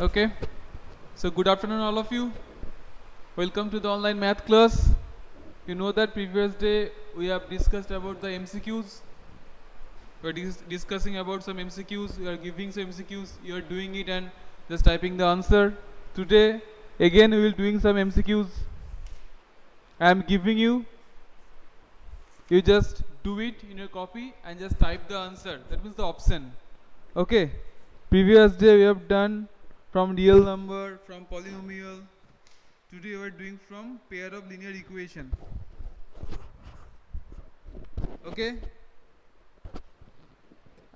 Okay, so good afternoon all of you. Welcome to the online math class. You know that previous day we have discussed about the MCQs. We are discussing about some MCQs. We are giving some MCQs. You are doing it and just typing the answer. Today again we will doing some MCQs. I am giving you. You just do it in your copy and just type the answer. That means the option. Okay. Previous day we have done from real number, from polynomial. Today we are doing from pair of linear equation. Okay.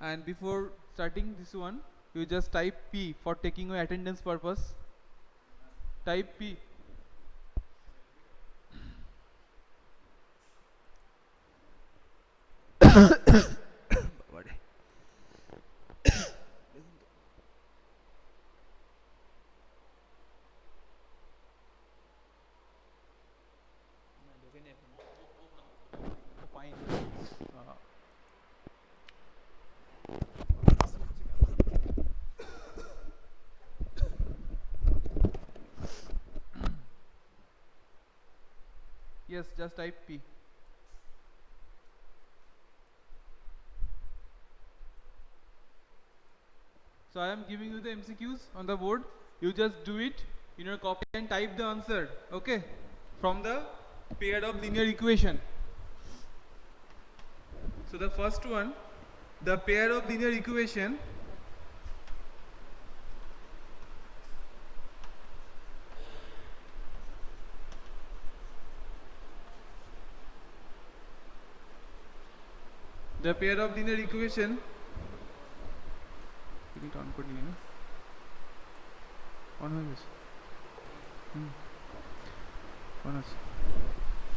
And before starting this one, you just type P for taking your attendance purpose. Type P. Yes, just type P. So I am giving you the MCQs on the board. You just do it in your copy and type the answer. Okay, from the pair of linear equation. So the first one, the pair of linear equation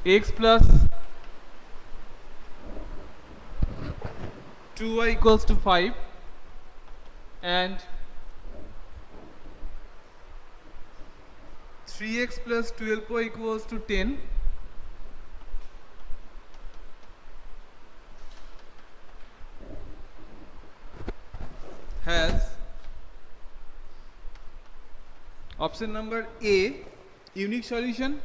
x plus 2y equals to 5 and 3x plus 12y equals to 10 has option number A, unique solution.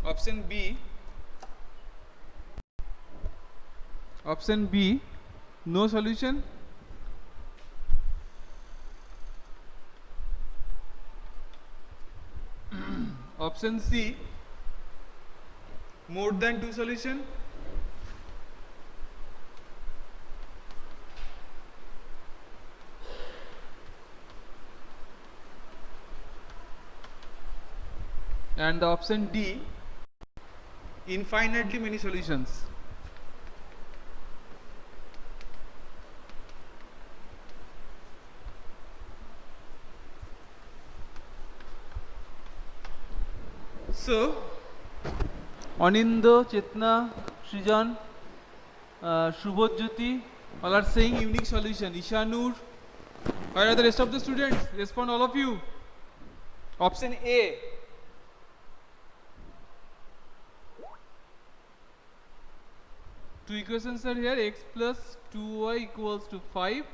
Option B, no solution. Option C, more than 2 solution. And the option D, infinitely many solutions. So, Anindo, Chetna, Srijan, Shubhojyoti, all are saying unique solution. Ishanur, where are the rest of the students? Respond all of you. Option A. Two equations are here, x plus 2y equals to 5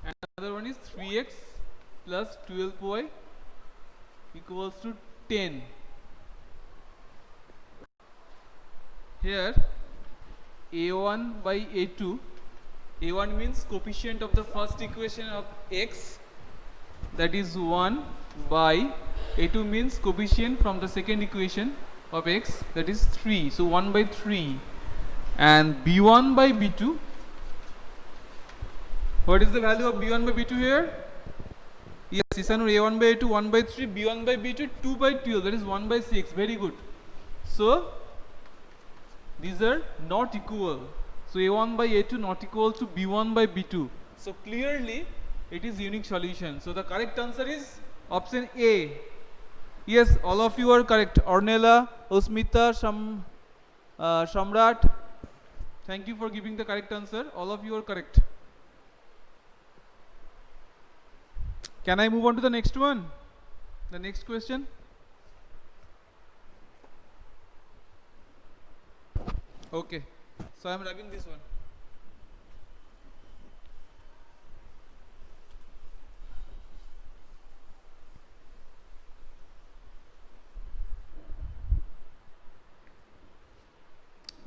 and another one is 3x plus 12y equals to 10. Here a1 by a2, a1 means coefficient of the first equation of x, that is 1, by a2 means coefficient from the second equation of x, that is 3, so 1 by 3, and b1 by b2. What is the value of b1 by b2 here? Yes, Isanur, a1 by a2 1 by 3, b1 by b2 2 by 12, that is 1 by 6. Very good. So these are not equal. So a1 by a2 not equal to b1 by b2. So clearly it is unique solution. So the correct answer is option A. Yes, all of you are correct. Ornella, Osmita, Shamrat, thank you for giving the correct answer. All of you are correct. Can I move on to the next one? The next question? Okay. So I am rubbing this one.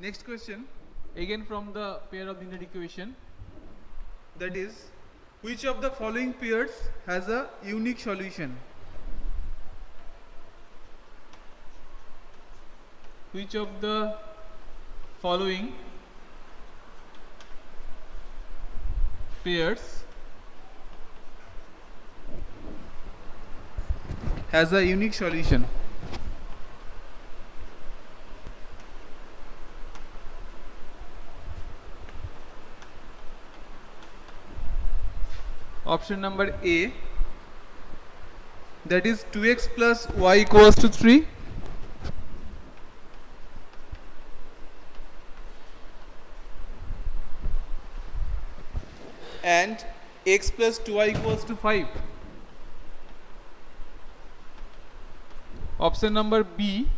Next question, again from the pair of linear equation, that is, which of the following pairs has a unique solution? Which of the following pairs has a unique solution? Option number A, that is 2x plus y equals to 3. And x plus 2y equals to 5. Option number B,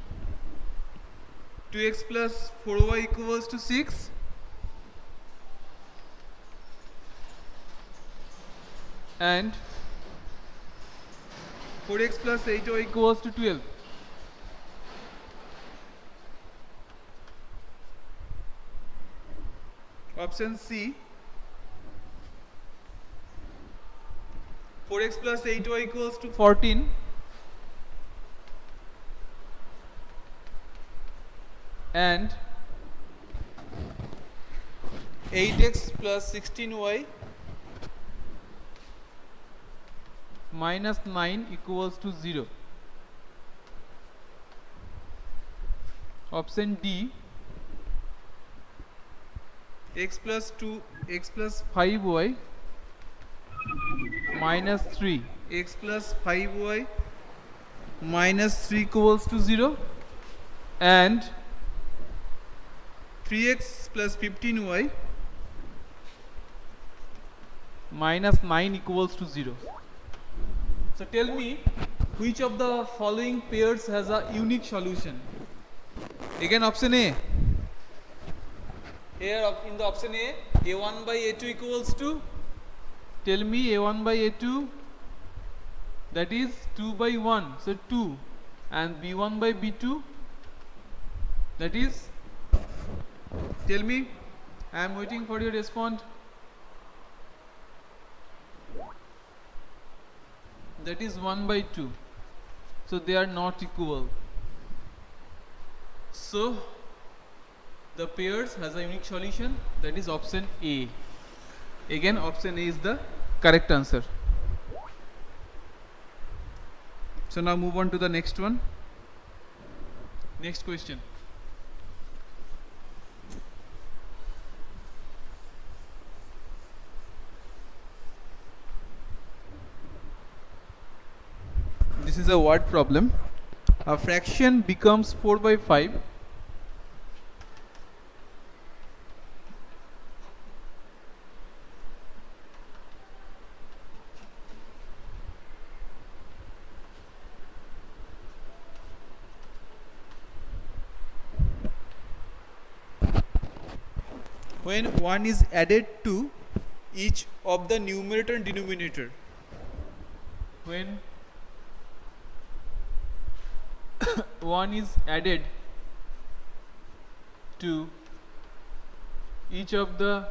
2x plus 4y equals to 6. And 4x plus 8y equals to 12. Option C, 4x plus 8y equals to 14. And 8x plus 16y minus 9 equals to 0. Option D, x plus 5y minus 3, x plus 5y minus 3 equals to 0. And 3x plus 15y minus 9 equals to 0. So tell me, which of the following pairs has a unique solution? Again, option A. Here in the option A, a1 by a2 equals to, tell me a1 by a2, that is 2 by 1, so 2, and b1 by b2, that is, tell me, I am waiting for your response. That is 1 by 2. So they are not equal. So the pairs has a unique solution, that is option A. Again, option A is the correct answer. So now move on to the next one. Next question. This is a word problem. A fraction becomes 4 by 5 when 1 is added to each of the numerator and denominator. When 1 is added to each of the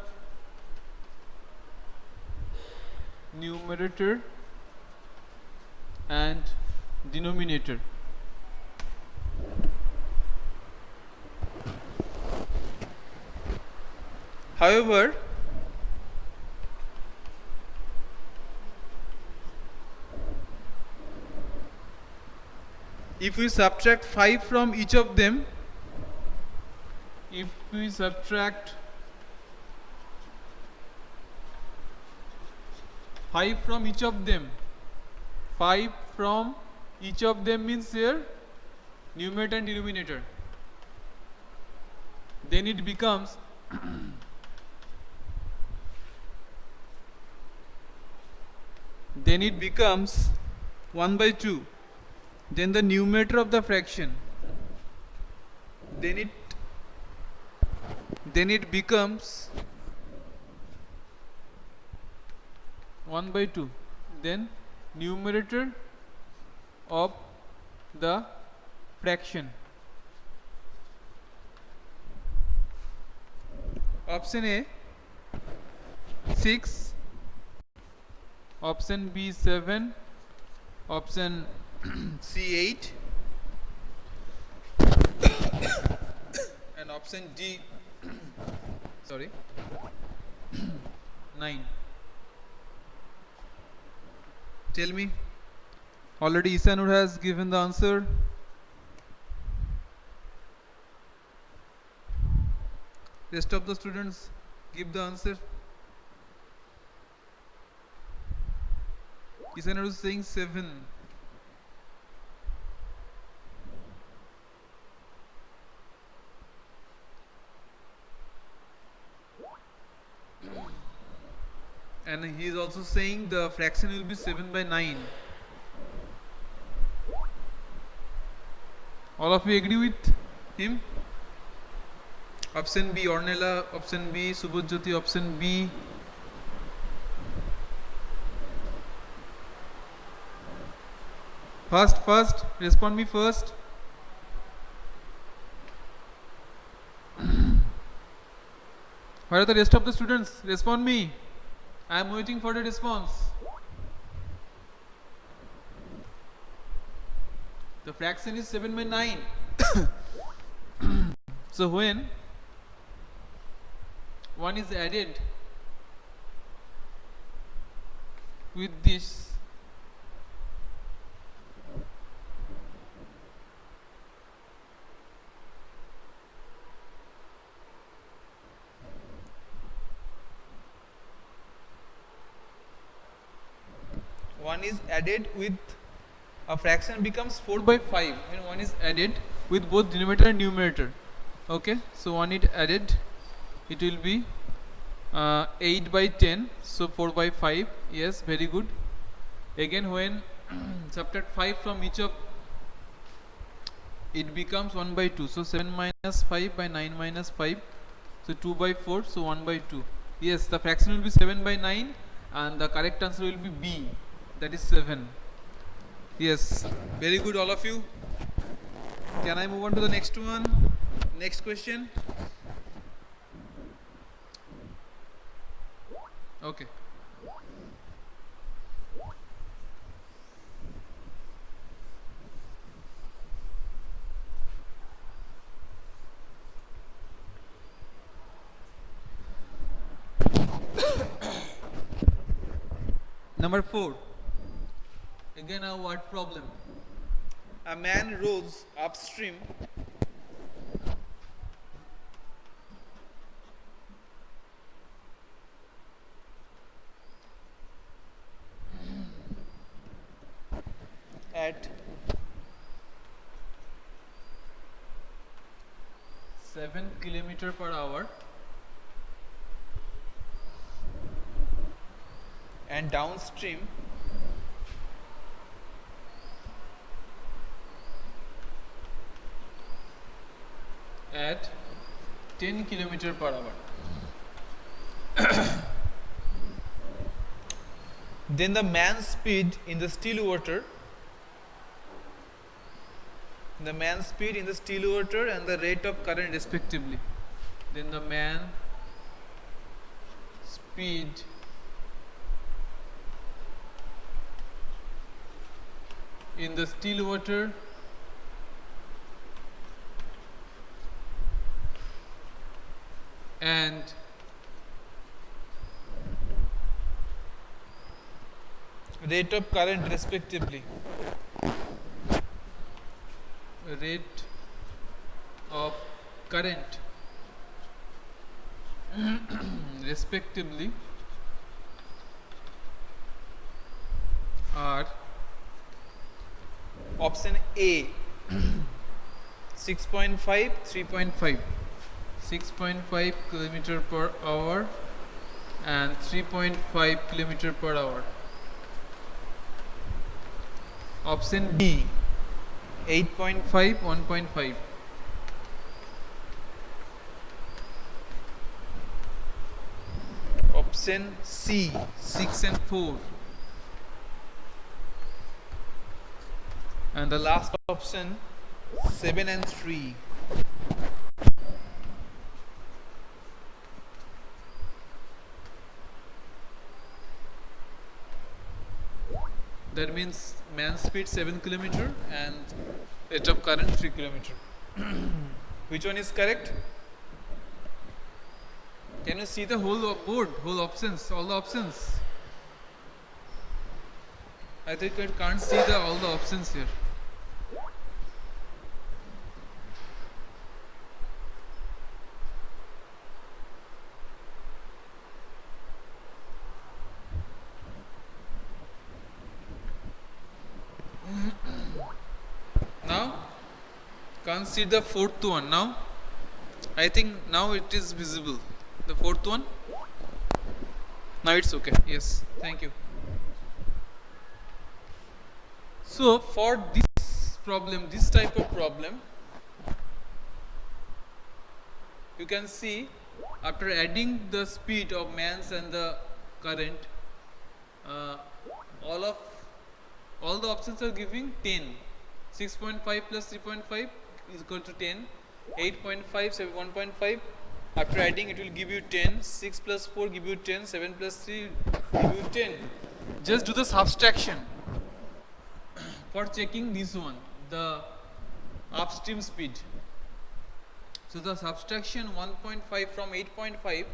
numerator and denominator. However, if we subtract 5 from each of them, if we subtract 5 from each of them, 5 from each of them means here numerator and denominator, then it becomes then it becomes 1 by 2. Then the numerator of the fraction, then it becomes 1 by 2. Then numerator of the fraction, Option A 6, option B 7, option C 8, and option D sorry 9. Tell me. Already Isanur has given the answer. Rest of the students give the answer. Isanur is saying 7. And he is also saying the fraction will be 7 by 9. All of you agree with him? Option B Ornella, option B Subhajyoti, option B first respond me first. Where are the rest of the students? Respond me. I am waiting for the response. The fraction is 7 by 9. So when 1 is added with this, one is added with a fraction becomes 4 by 5 when 1 is added with both denominator and numerator. Okay, so 1 is added, it will be 8 by 10, so 4 by 5. Yes, very good. Again, when subtract 5 from each of, it becomes 1 by 2, so 7 minus 5 by 9 minus 5, so 2 by 4, so 1 by 2. Yes, the fraction will be 7 by 9 and the correct answer will be B, that is 7. Yes, very good all of you. Can I move on to the next one? Next question. Okay. Number 4. Again a word problem. A man rows upstream at 7 km per hour and downstream at 10 km per hour. Then the man's speed in the still water, and the rate of current respectively. Then the man speed in the still water and rate of current respectively. Rate of current respectively are option A 6.5, 3.5, 6.5 km per hour and 3.5 km per hour. Option B 8.5, 1.5. Option C 6 and 4. And the last option 7 and 3. That means man speed 7 kilometer and rate of current 3 kilometer. Which one is correct? Can you see the whole board, whole options, all the options? I think I can't see all the options here. Now, can't see the fourth one now. I think now it is visible. The fourth one. Now it's okay. Yes, thank you. So for this problem, this type of problem, you can see after adding the speed of man's and the current, all the options are giving 10. 6.5 plus 3.5 is equal to 10. 8.5, 7, 1.5. After adding, it will give you 10. 6 plus 4 give you 10. 7 plus 3 give you 10. Just do the subtraction for checking this one, the upstream speed. So the subtraction 1.5 from 8.5,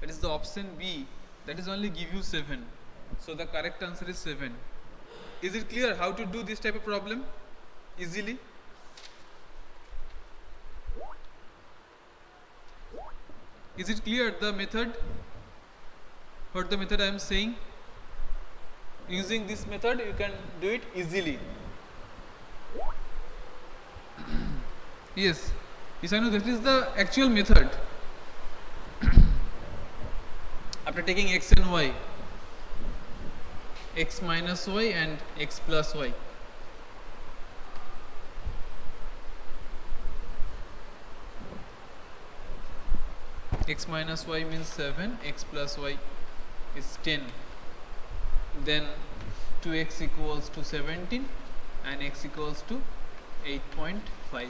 that is the option B, that is only give you 7. So the correct answer is 7. Is it clear how to do this type of problem easily? Is it clear the method? What the method I am saying? Using this method you can do it easily. Yes, I know that is the actual method. After taking x and y, x minus y and x plus y. X minus y means 7, x plus y is 10. Then 2x equals to 17 and x equals to 8.5.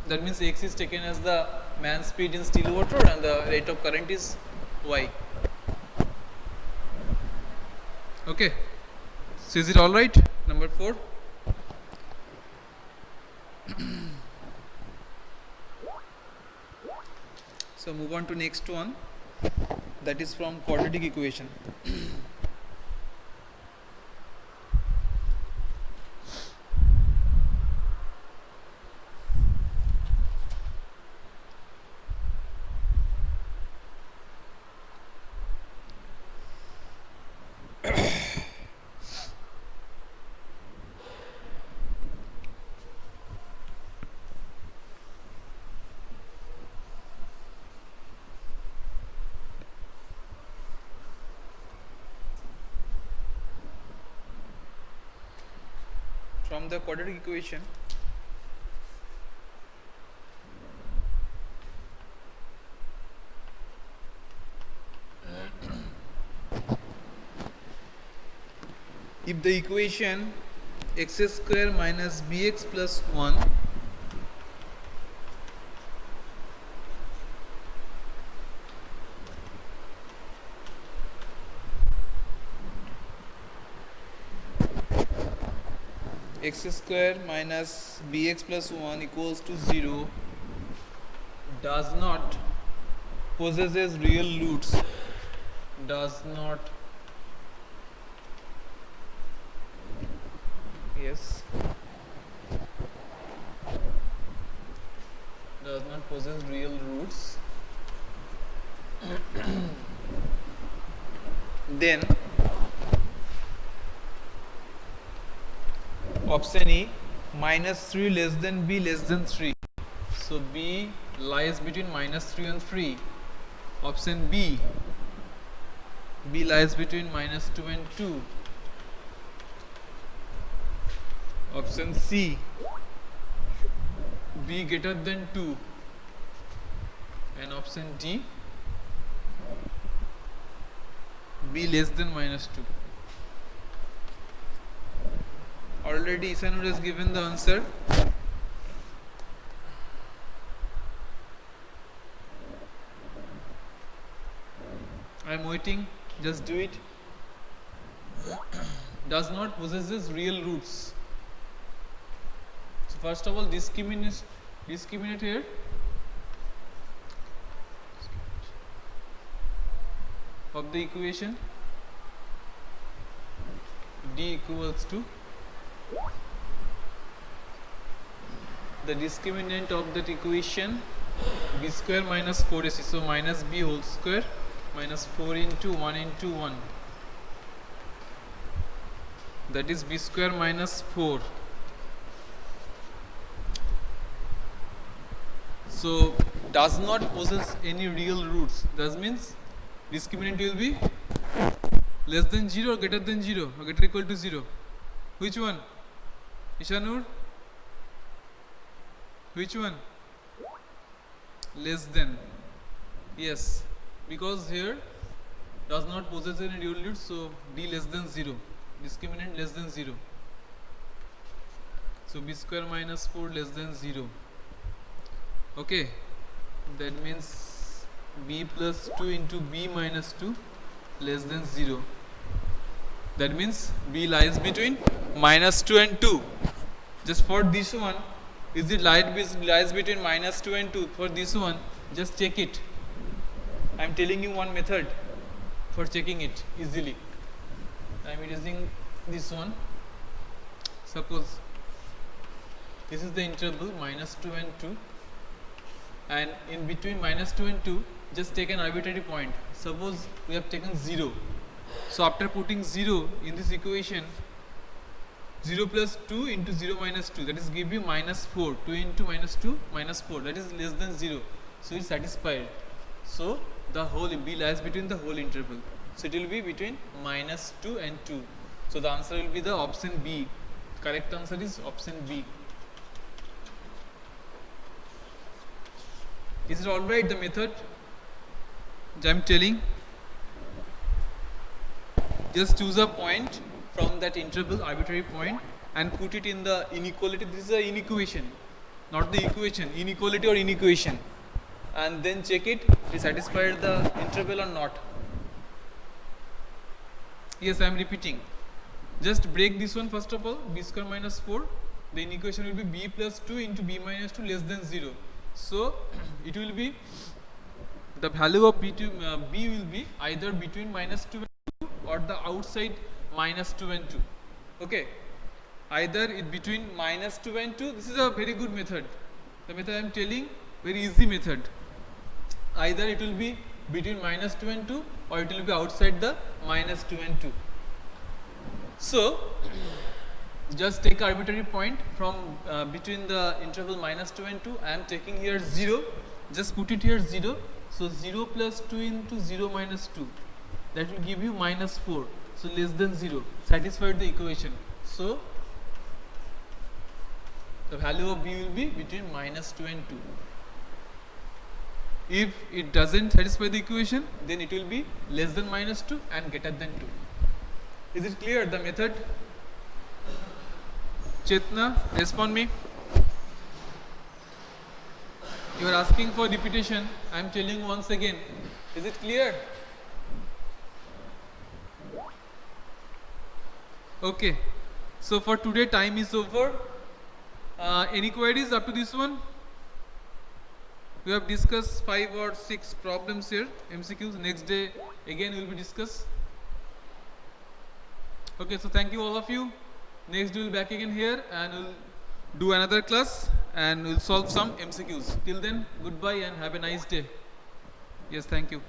That means x is taken as the man speed in still water and the rate of current is y. Okay, so is it all right? Number 4. So move on to next one, that is from quadratic equation. From the quadratic equation, if the equation x square minus bx plus 1 x square minus bx plus 1 equals to 0 does not possesses real roots, does not possess real roots, then option E, minus 3 less than b less than 3. So b lies between minus 3 and 3. Option B lies between minus 2 and 2. Option C, b greater than 2. And option D, b less than minus 2. Already Isanur has given the answer. I am waiting, just do it. does not possesses real roots. So first of all, discriminate here. Of the equation d equals to the discriminant of that equation b square minus 4ac, so minus b whole square minus 4 into 1 into 1, that is b square minus 4. So does not possess any real roots. That means discriminant will be less than 0 or greater than 0 or greater equal to 0. Which one? Ishanur? Which one? Less than. Yes, because here does not possess any real roots, so d less than 0. Discriminant less than 0. So b square minus 4 less than 0. Okay, that means b plus 2 into b minus 2 less than 0. That means b lies between minus 2 and 2. Just for this one, is it lies between minus 2 and 2? For this one, just check it. I am telling you one method for checking it easily. I am using this one. Suppose this is the interval minus 2 and 2, and in between minus 2 and 2, just take an arbitrary point. Suppose we have taken 0. So after putting 0 in this equation, 0 plus 2 into 0 minus 2, that is give you minus 4. 2 into minus 2 minus 4, that is less than 0. So it is satisfied. So the whole b lies between the whole interval. So it will be between minus 2 and 2. So the answer will be the option B. Correct answer is option B. Is it alright, the method which I am telling? Just choose a point from that interval, arbitrary point, and put it in the inequality. This is an inequation, not the equation, inequality or inequation, and then check it, is satisfied the interval or not. Yes, I am repeating. Just break this one first of all, b square minus 4. The inequation will be b plus 2 into b minus 2 less than 0. So it will be the value of b will be either between minus 2 and 2 or the outside minus 2 and 2. Okay, either it between minus 2 and 2. This is a very good method. The method I am telling, very easy method. Either it will be between minus 2 and 2 or it will be outside the minus 2 and 2. So just take arbitrary point from between the interval minus 2 and 2. I am taking here 0. Just put it here 0. So 0 plus 2 into 0 minus 2. That will give you minus 4. So less than 0. Satisfied the equation. So the value of b will be between minus 2 and 2. If it doesn't satisfy the equation, then it will be less than minus 2 and greater than 2. Is it clear, the method? Chetna, respond me. You are asking for repetition. I am telling once again. Is it clear? Okay. So for today, time is over. Any queries up to this one? We have discussed 5 or 6 problems here, MCQs. Next day again will be discussed. Okay, so thank you all of you. Next we will back again here and we'll do another class and we'll solve some MCQs. Till then, goodbye and have a nice day. Yes, thank you.